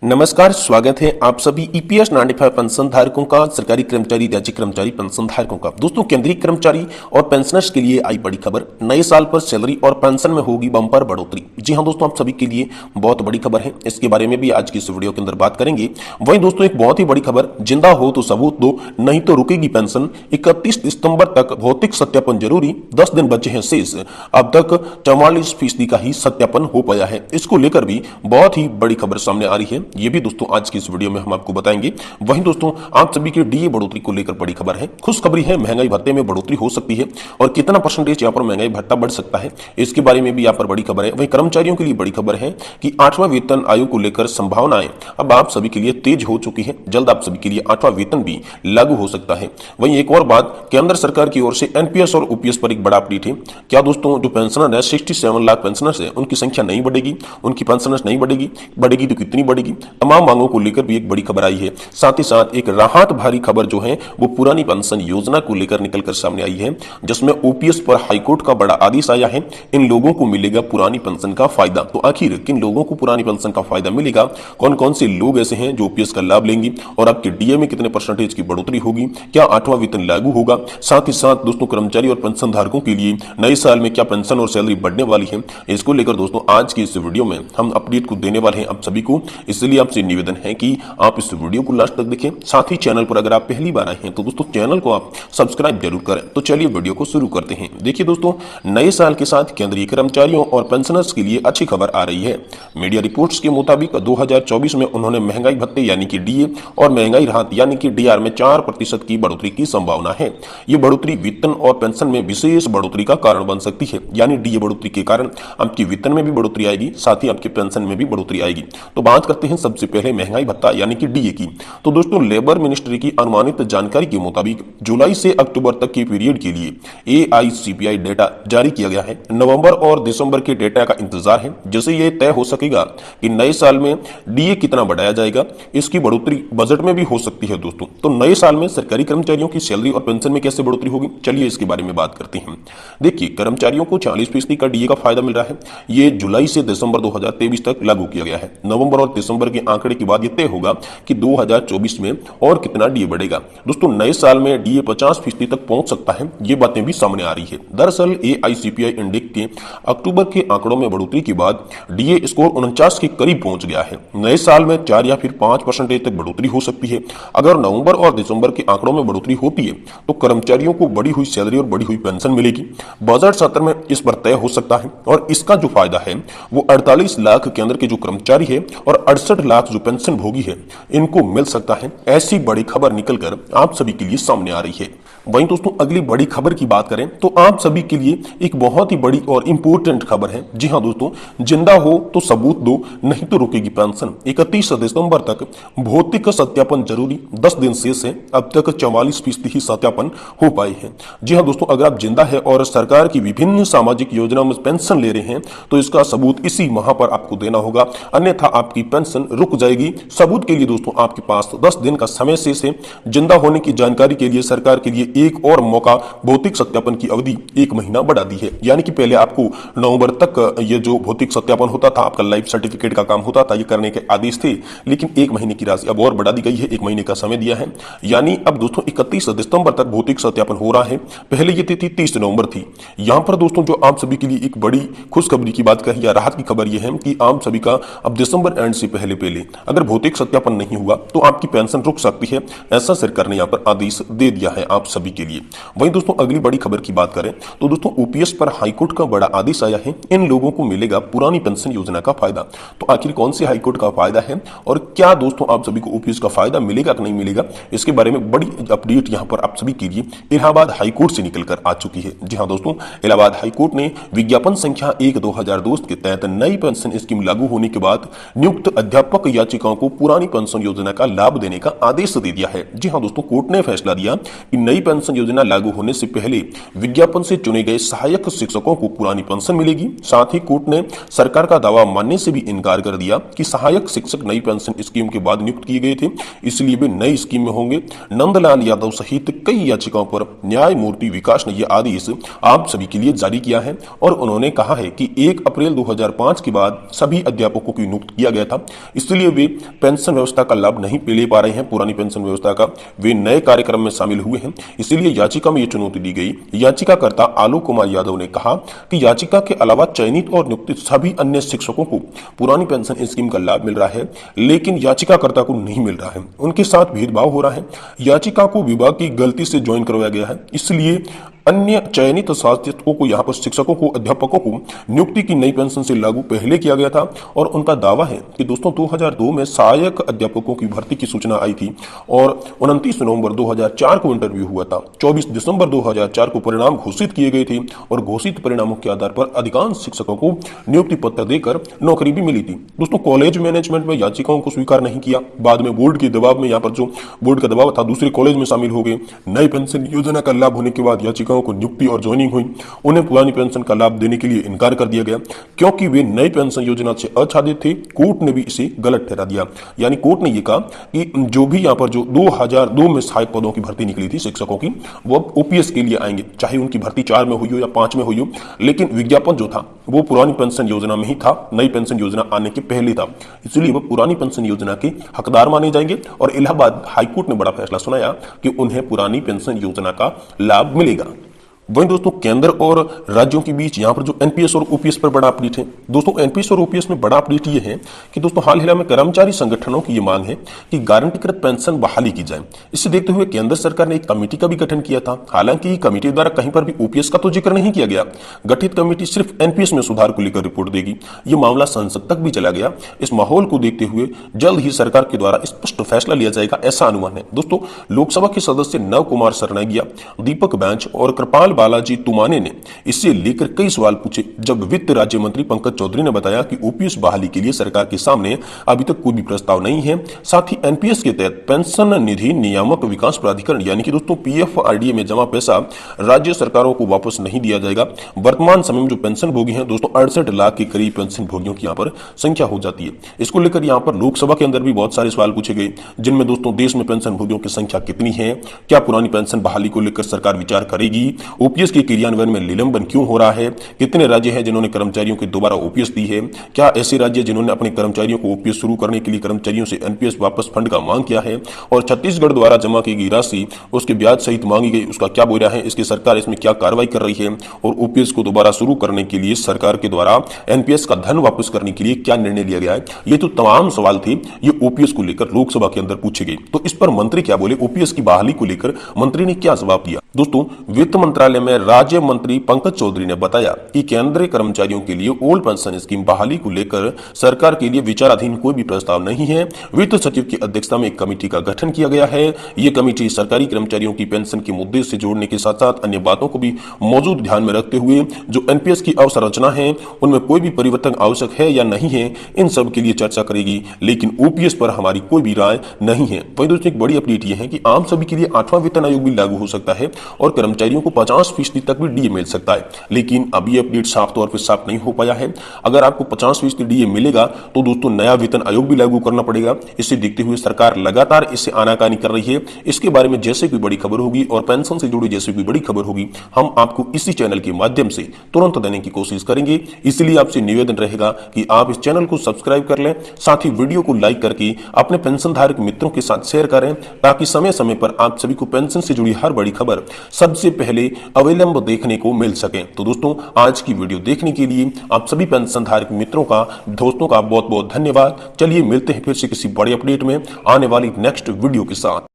नमस्कार, स्वागत है आप सभी ईपीएस 95 पेंशन धारकों का, सरकारी कर्मचारी, राज्य कर्मचारी पेंशन धारकों का। दोस्तों, केंद्रीय कर्मचारी और पेंशनर्स के लिए आई बड़ी खबर। नए साल पर सैलरी और पेंशन में होगी बम्पर बढ़ोतरी। जी हां दोस्तों, आप सभी के लिए बहुत बड़ी खबर है। इसके बारे में भी आज की इस वीडियो के अंदर बात करेंगे। वहीं दोस्तों, एक बहुत ही बड़ी खबर, जिंदा हो तो सबूत दो, नहीं तो रुकेगी पेंशन। 31 दिसंबर तक भौतिक सत्यापन जरूरी, 10 दिन बचे हैं शेष। अब तक 44% का ही सत्यापन हो पाया है। इसको लेकर भी बहुत ही बड़ी खबर सामने आ रही है। ये भी दोस्तों आज की इस वीडियो में हम आपको बताएंगे। वहीं दोस्तों, आप सभी के डीए बढ़ोतरी को लेकर बड़ी खबर है। खुशखबरी है, महंगाई भत्ते में बढ़ोतरी हो सकती है और कितना परसेंटेज यहाँ पर महंगाई भत्ता बढ़ सकता है, इसके बारे में भी यहाँ पर बड़ी खबर है। वहीं कर्मचारियों के लिए बड़ी खबर है कि 8वां वेतन आयोग को लेकर संभावनाएं अब आप सभी के लिए तेज हो चुकी है। जल्द आप सभी के लिए 8वां वेतन भी लागू हो सकता है। वहीं एक और बात, केंद्र सरकार की ओर से एनपीएस और ओपीएस पर एक बड़ा अपडेट है। क्या दोस्तों, जो पेंशनर है, 67 लाख पेंशनर्स है, उनकी संख्या नहीं बढ़ेगी, उनकी पेंशनर्स नहीं बढ़ेगी तो कितनी बढ़ेगी? तमाम मांगों को लेकर भी एक बड़ी खबर आई है। साथ ही साथ एक राहत भरी खबर जो है वो पुरानी पेंशन योजना को लेकर निकलकर सामने आई है, जिसमें ओपीएस पर हाईकोर्ट का बड़ा आदेश आया है। इन लोगों को मिलेगा पुरानी पेंशन का फायदा। तो आखिर किन लोगों को पुरानी पेंशन का फायदा मिलेगा, कौन कौन से लोग ऐसे हैं जो ओपीएस का लाभ लेंगे, और आपके डीए में कितने परसेंटेज की बढ़ोतरी होगी, क्या 8वां वेतन लागू होगा? साथ ही साथ दोस्तों, कर्मचारी और पेंशन धारकों के लिए नए साल में क्या पेंशन और सैलरी बढ़ने वाली है, इसको लेकर दोस्तों आज की इस वीडियो में हम अपडेट को देने वाले हैं आप सभी को। इसलिए आपसे निवेदन है कि आप इस वीडियो को लास्ट तक देखें। साथ ही चैनल पर अगर आप पहली बार आए हैं तो दोस्तों चैनल को आप सब्सक्राइब जरूर करें। तो चलिए वीडियो को शुरू करते हैं। देखिए दोस्तों, नए साल के साथ केंद्रीय कर्मचारियों और पेंशनर्स के लिए अच्छी खबर आ रही है। मीडिया रिपोर्ट्स के मुताबिक 2024 में उन्होंने महंगाई भत्ते यानी कि डीए और महंगाई राहत यानी कि डीआर में 4% की बढ़ोतरी की संभावना है। ये बढ़ोतरी वेतन और पेंशन में विशेष बढ़ोतरी का कारण बन सकती है। यानी डीए बढ़ोतरी के कारण आपकी वेतन में भी बढ़ोतरी आएगी, साथ ही आपके पेंशन में भी बढ़ोतरी आएगी। तो बात करते हैं सबसे पहले महंगाई भत्ता यानी कि डीए की। तो दोस्तों, लेबर मिनिस्ट्री की अनुमानित जानकारी के मुताबिक जुलाई से अक्टूबर तक के पीरियड के लिए एआईसीपीआई डेटा जारी किया गया है। नवंबर और दिसंबर के डेटा का इंतजार है, जिससे यह तय हो सकेगा कि नए साल में डीए कितना बढ़ाया जाएगा। इसकी बढ़ोतरी बजट में भी हो सकती है दोस्तों। तो नए साल में सरकारी कर्मचारियों की सैलरी और पेंशन में कैसे बढ़ोतरी होगी, चलिए इसके बारे में बात करते हैं। देखिए, कर्मचारियों को 40% का डीए का फायदा मिल रहा है। ये जुलाई से दिसंबर 2023 तक लागू किया गया है। नवंबर और दिसंबर के आंकड़े के बाद यह तय होगा कि 2024 में और कितना डीए बढ़ेगा। दोस्तों, नए साल में डीए 50% तक पहुंच सकता है। ये बातें भी सामने आ रही है। दरअसल एआईसीपीआई इंडेक्स के अक्टूबर के आंकड़ों में बढ़ोतरी के बाद डीए स्कोर 49 के करीब पहुंच गया है। नए साल में 4 या फिर 5% तक बढ़ोतरी हो सकती है। अगर नवंबर और दिसंबर के आंकड़ों में बढ़ोतरी होती है तो कर्मचारियों को बढ़ी हुई सैलरी और बढ़ी हुई पेंशन मिलेगी। बजट सत्र में इस पर तय हो सकता है और इसका जो फायदा है वो 48 लाख केंद्र के जो कर्मचारी है और 68 लाख जो पेंशन भोगी है, इनको मिल सकता है। ऐसी बड़ी खबर निकलकर आप सभी के लिए सामने आ रही है। वहीं दोस्तों, अगली बड़ी खबर की बात करें तो आप सभी के लिए एक बहुत ही बड़ी और इंपॉर्टेंट खबर है। जी हां दोस्तों, जिंदा हो तो सबूत दो, नहीं तो रुकेगी पेंशन। 31 दिसंबर तक भौतिक सत्यापन जरूरी, 10 दिन शेष है। अब तक 44% ही सत्यापन हो पाए हैं। जी हां दोस्तों, अगर आप जिंदा है और सरकार की विभिन्न सामाजिक योजनाओं में पेंशन ले रहे हैं तो इसका सबूत इसी माह पर आपको देना होगा, अन्यथा आपकी पेंशन रुक जाएगी। सबूत के लिए दोस्तों आपके पास 10 दिन का समय शेष है। जिंदा होने की जानकारी के लिए सरकार के लिए एक और मौका, भौतिक सत्यापन की अवधि 1 महीना बढ़ा दी है। यानी कि पहले आपको नवंबर तक ये जो भौतिक सत्यापन होता था, आपका लाइफ सर्टिफिकेट का काम होता था, ये करने के आदेश थे, लेकिन 1 महीने की राशि अब और बढ़ा दी गई है। 1 महीने का समय दिया है। यानी अब दोस्तों 31 दिसंबर तक भौतिक सत्यापन हो रहा है। पहले ये तिथि 30 नवंबर थी। यहां पर दोस्तों जो आप सभी के लिए एक बड़ी खुशखबरी की बात कही या राहत की खबर यह है कि आप सभी का अब दिसंबर एंड से पहले अगर भौतिक सत्यापन नहीं हुआ तो आपकी पेंशन रुक सकती है। ऐसा सरकार ने यहाँ पर आदेश दे दिया है आप सभी के लिए। वहीं दोस्तों, अगली बड़ी खबर की बात करें तो दोस्तों, ओपीएस पर हाईकोर्ट का बड़ा आदेश आया है। इन लोगों को मिलेगा पुरानी पेंशन योजना का फायदा। तो आखिर कौन से हाईकोर्ट का फायदा है और क्या दोस्तों आप सभी को ओपीएस का फायदा मिलेगा कि नहीं मिलेगा, इसके बारे में बड़ी अपडेट यहाँ पर आप सभी के लिए इलाहाबाद हाईकोर्ट से निकलकर आ चुकी है। जी हाँ दोस्तों, इलाहाबाद हाईकोर्ट ने विज्ञापन संख्या 1/2002 के तहत नई पेंशन स्कीम लागू होने के बाद नियुक्त अध्यापक याचिकाओं को पुरानी पेंशन योजना का लाभ देने का आदेश दे दिया है। जी हां दोस्तों, कोर्ट ने फैसला दिया कि नई पेंशन योजना लागू होने से पहले विज्ञापन से चुने गए सहायक शिक्षकों को पुरानी पेंशन मिलेगी। साथ ही कोर्ट ने सरकार का दावा मानने से भी इनकार कर दिया कि सहायक शिक्षक नई पेंशन स्कीम के बाद नियुक्त किए गए थे, इसलिए वे नई स्कीम में होंगे। नंदलाल यादव सहित कई याचिकाओं पर न्यायमूर्ति विकास ने यह आदेश आप सभी के लिए जारी किया है और उन्होंने कहा है कि 1 अप्रैल 2005 के बाद सभी अध्यापकों की नियुक्त किया गया था, इसलिए वे पेंशन व्यवस्था का लाभ नहीं ले पा रहे हैं। पुरानी पेंशन व्यवस्था का वे नए कार्यक्रम में शामिल हुए हैं, इसीलिए याचिका में यह चुनौती दी गई। याचिकाकर्ता आलोक कुमार यादव ने कहा कि याचिका के अलावा चयनित और नियुक्त सभी अन्य शिक्षकों को पुरानी पेंशन स्कीम का लाभ मिल रहा है, लेकिन याचिकाकर्ता को नहीं मिल रहा है। उनके साथ भेदभाव हो रहा है। याचिका को विभाग की गलती से ज्वाइन करवाया गया है, इसलिए अन्य चयनित शिक्षकों को यहाँ पर शिक्षकों को अध्यापकों को नियुक्ति की नई पेंशन से लागू पहले किया गया था। और उनका दावा है कि दोस्तों 2002 में सहायक अध्यापकों की भर्ती की सूचना आई थी और 29 नवंबर 2004 को इंटरव्यू हुआ था। 24 दिसंबर 2004 को परिणाम घोषित किए गए थे और घोषित परिणामों के आधार पर अधिकांश शिक्षकों को नियुक्ति पत्र देकर नौकरी भी मिली थी। दोस्तों कॉलेज मैनेजमेंट में याचिकाओं को स्वीकार नहीं किया, बाद में बोर्ड के दबाव में यहाँ पर जो बोर्ड का दबाव था दूसरे कॉलेज में शामिल हो गए। नई पेंशन योजना का लाभ होने के बाद याचिका को नियुक्ति और ज्वाइनिंग हुई, उन्हें पुरानी पेंशन का लाभ देने के लिए इनकार कर दिया गया क्योंकि वे नई पेंशन योजना से आच्छादित थे। कोर्ट ने भी इसे गलत ठहरा दिया, यानी कोर्ट ने यह कहा कि जो भी यहाँ पर जो 2002 में सहायक पदों की भर्ती निकली थी शिक्षकों की, वो अब ओपीएस के लिए आएंगे, चाहे उनकी भर्ती 4 में हुई हो या 5 में हुई हो, लेकिन विज्ञापन जो था वो पुरानी पेंशन योजना में ही था, नई पेंशन योजना आने के पहले था, इसलिए वह पुरानी पेंशन योजना के हकदार माने जाएंगे। और इलाहाबाद हाईकोर्ट ने बड़ा फैसला सुनाया कि उन्हें पुरानी पेंशन योजना का लाभ मिलेगा। वहीं दोस्तों केंद्र और राज्यों के बीच यहाँ पर जो एनपीएस और ओपीएस पर बड़ा अपडेट है। दोस्तों एनपीएस और ओपीएस में बड़ा अपडेट ये है कि दोस्तों हाल ही में कर्मचारी संगठनों की ये मांग है कि गारंटीकृत पेंशन बहाली की जाए। इसे देखते हुए केंद्र सरकार ने एक कमेटी का भी गठन किया था। हालांकि कमेटी द्वारा कहीं पर भी ओपीएस का तो जिक्र नहीं किया गया। गठित कमेटी सिर्फ एनपीएस में सुधार को लेकर रिपोर्ट देगी। ये मामला संसद तक भी चला गया। इस माहौल को देखते हुए जल्द ही सरकार के द्वारा स्पष्ट फैसला लिया जाएगा, ऐसा अनुमान है। दोस्तों लोकसभा के सदस्य नव कुमार सरनागिया, दीपक बैंच और कृपाल बालाजी तुमाने ने इससे लेकर कई सवाल पूछे, जब वित्त राज्य मंत्री पंकज चौधरी ने बताया कि ओपीएस बहाली के लिए सरकार के सामने अभी तक कोई भी प्रस्ताव नहीं है। साथ ही एनपीएस के तहत पेंशन निधि नियामक विकास प्राधिकरण यानी कि दोस्तों पीएफआरडीए में जमा पैसा राज्य सरकारों को वापस नहीं दिया जाएगा। वर्तमान समय में जो पेंशन भोगी हैं दोस्तों 68 लाख के करीब पेंशन भोगियों की यहाँ पर संख्या हो जाती है। इसको लेकर यहाँ पर लोकसभा के अंदर भी बहुत सारे सवाल पूछे गए, जिनमें दोस्तों देश में पेंशन भोगियों की संख्या कितनी है, क्या पुरानी पेंशन बहाली को लेकर सरकार विचार करेगी, ओपीएस के क्रियान्वयन में निलंबन क्यों हो रहा है, कितने राज्य हैं जिन्होंने कर्मचारियों को दोबारा ओपीएस दी है, क्या ऐसे राज्य जिन्होंने अपने कर्मचारियों को ओपीएस शुरू करने के लिए कर्मचारियों से एनपीएस वापस फंड का मांग किया है, और छत्तीसगढ़ द्वारा जमा की गई राशि उसके ब्याज सहित मांगी गई उसका क्या ब्यौरा है, इसकी सरकार इसमें क्या कार्रवाई कर रही है, और ओपीएस को दोबारा शुरू करने के लिए सरकार के द्वारा एनपीएस का धन वापस करने के लिए क्या निर्णय लिया गया है। ये तो तमाम सवाल थे, ये ओपीएस को लेकर लोकसभा के अंदर पूछे गए। तो इस पर मंत्री क्या बोले, ओपीएस की बहाली को लेकर मंत्री ने क्या जवाब दिया। दोस्तों वित्त मंत्रालय में राज्य मंत्री पंकज चौधरी ने बताया कि केंद्रीय कर्मचारियों के लिए ओल्ड पेंशन स्कीम बहाली को लेकर सरकार के लिए विचाराधीन कोई भी प्रस्ताव नहीं है। वित्त सचिव की अध्यक्षता में एक कमेटी का गठन किया गया है। ये कमेटी सरकारी कर्मचारियों की पेंशन के मुद्दे से जोड़ने के साथ साथ अन्य बातों को भी मौजूद ध्यान में रखते हुए जो एनपीएस की अवसंरचना है उनमें कोई भी परिवर्तन आवश्यक है या नहीं है, इन सब के लिए चर्चा करेगी, लेकिन ओपीएस पर हमारी कोई भी राय नहीं है। वहीं दोस्तों एक बड़ी अपडेट यह है कि आम सभी के लिए 8वां वेतन आयोग भी लागू हो सकता है और कर्मचारियों को 50% तक भी डीए मिल सकता है, लेकिन अभी अपडेट साफ तौर पर साफ नहीं हो पाया है। अगर आपको 50% डीए मिलेगा तो दोस्तों नया वेतन आयोग भी लागू करना पड़ेगा। इसे देखते हुए सरकार लगातार इससे आनाकानी कर रही है। इसके बारे में जैसे कोई बड़ी खबर होगी और पेंशन से जुड़ी जैसे कोई बड़ी खबर होगी हम आपको इसी चैनल के माध्यम से तुरंत देने की कोशिश करेंगे। इसलिए आपसे निवेदन रहेगा कि आप इस चैनल को सब्सक्राइब कर लें, साथ ही वीडियो को लाइक करके अपने पेंशन धारक मित्रों के साथ शेयर करें, ताकि समय समय पर आप सभी को पेंशन से जुड़ी हर बड़ी खबर सबसे पहले अविलंब देखने को मिल सके। तो दोस्तों आज की वीडियो देखने के लिए आप सभी पेंशन धारक मित्रों का दोस्तों का बहुत बहुत धन्यवाद। चलिए मिलते हैं फिर से किसी बड़े अपडेट में आने वाली नेक्स्ट वीडियो के साथ।